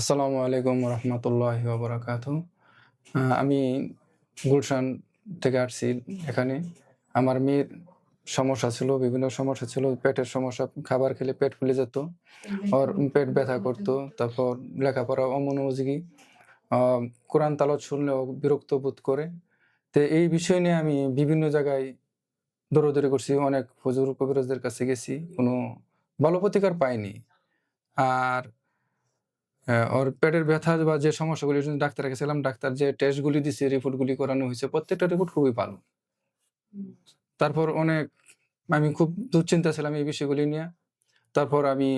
আসসালামু আলাইকুম রহমতুল্লাহি ওয়া বারাকাতুহু। আমি গুলশান থেকে আসছি এখানে। আমার মেয়ের সমস্যা ছিল, বিভিন্ন সমস্যা ছিল। পেটের সমস্যা, খাবার খেলে পেট ফুলে যেত। ওর পেট ব্যথা করতো। তারপর লেখাপড়া অমনোযোগী। আ কোরআন তেলাওয়াত শুনলেও বিরক্ত বোধ করে। তো এই বিষয় নিয়ে আমি বিভিন্ন জায়গায় দৌড়াদৌড়ি করছি। অনেক হুজুর কবিরাজদের কাছে গেছি। কোনো ভালো প্রতিকার পাইনি। আর ওর পেটের ব্যথা বা যে সমস্যাগুলির জন্য ডাক্তারের কাছে গেলাম। ডাক্তার যে টেস্টগুলি দিছে, রিপোর্টগুলি করানো হইছে, প্রত্যেকটা রিপোর্ট খুবই ভালো। তারপর আমি খুব দুশ্চিন্তা ছিলাম এই বিষয়গুলি নিয়ে। তারপর আমি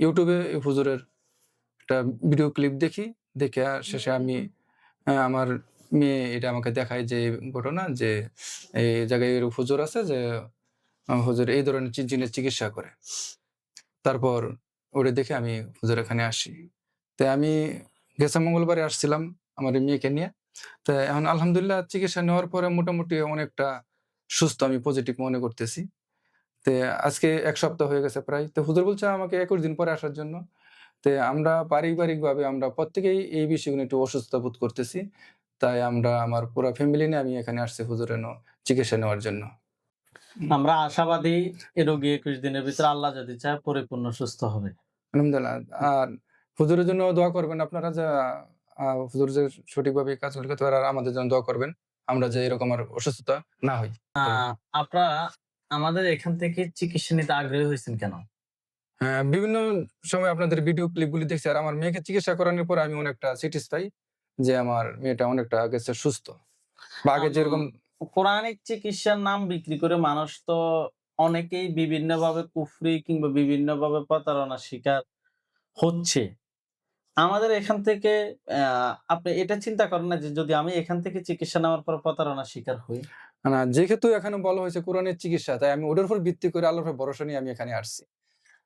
YouTube এ হুজুরের একটা ভিডিও ক্লিপ দেখি। দেখে শেষে আমি আমার মেয়ে এটা আমাকে দেখায় যে ঘটনা যে, এই জায়গায় এরকম হুজুর আছে যে হুজুর এই ধরনের জিনের চিকিৎসা করে। তারপর ওটা দেখে আমি হুজুরের এখানে আসি। তো আমি গেছে মঙ্গলবারে আসছিলাম আমার এই মেয়েকে নিয়ে। তো এখন আলহামদুলিল্লাহ চিকিৎসা নেওয়ার পরে মোটামুটি অনেকটা সুস্থ আমি পজিটিভ মনে করতেছি। তো আজকে ১ সপ্তাহ হয়ে গেছে প্রায়। তো হুজুর বলছে আমাকে ২১ দিন পরে আসার জন্য। তো আমরা পারিবারিকভাবে আমরা প্রত্যেকেই এই বিষয়গুলো একটু অসুস্থতা বোধ করতেছি। তাই আমার পুরা ফ্যামিলি নিয়ে আমি এখানে আসছি হুজুরের চিকিৎসা নেওয়ার জন্য। আমরা আশাবাদী এ রোগী ২১ দিনের ভিতরে আল্লাহ যদি চায় পরিপূর্ণ সুস্থ হবে। আলহামদুলিল্লাহ। আর হুজুরের জন্য দোয়া করবেন আপনারা যে হুজুর যে সঠিকভাবে কাজগুলো করতে পারে আর আমাদের জন্য দোয়া করবেন। আমরা যে এরকম আর অসুস্থতা না হই। আ আপনারা আমাদের এখান থেকে চিকিৎসা নিতে আগ্রহী হয়েছেন কেন? হ্যাঁ, বিভিন্ন সময় আপনাদের ভিডিও ক্লিপগুলি দেখছি। আর আমার মেয়েকে চিকিৎসা করানোর পরে আমি অনেকটা স্যাটিসফাই যে আমার মেয়েটা অনেকটা আগের চেয়ে সুস্থ। বা আগে আম যেরকম পৌরাণিক চিকিৎসার নাম বিক্রি করে মানুষ তো অনেকেই বিভিন্নভাবে কুফরি কিংবা বিভিন্নভাবে প্রতারণার শিকার হচ্ছে। আমাদের এখান থেকে আপনি এটা চিন্তা করেন না যে যদি আমি এখান থেকে চিকিৎসা নেওয়ার পর প্রতারণার শিকার হই? যেহেতু এখানে বলা হয়েছে কোরআনের চিকিৎসা, তাই আমি ওটার উপর ভিত্তি করে আল্লাহর উপর ভরসা নিয়ে আমি এখানে আসছি।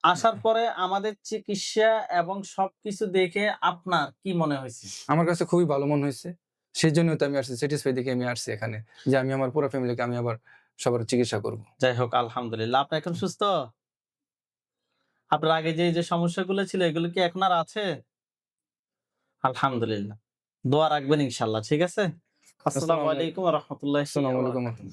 আসার পরে আমাদের চিকিৎসা এবং সবকিছু দেখে আপনার কি মনে হইছে? আমার কাছে খুবই ভালো মনে হইছে। সেজন্যই তো আমি আসছি। স্যাটিসফাই দেখে আমি আসছি এখানে। যে আমি আমার পুরা ফ্যামিলিকে আমি আবার সবার চিকিৎসা করব। যাই হোক আলহামদুলিল্লাহ। আপনি এখন সুস্থ? আপনার আগে যে সমস্যাগুলো ছিল এগুলো কি এখন আর আছে? আলহামদুলিল্লাহ। দোয়া রাখবেন ইনশাআল্লাহ। ঠিক আছে? আসসালামু আসসালামু আলাইকুম ওয়া রাহমাতুল্লাহি ওয়া আসসালামু আলাইকুম। বারাকাতুহু।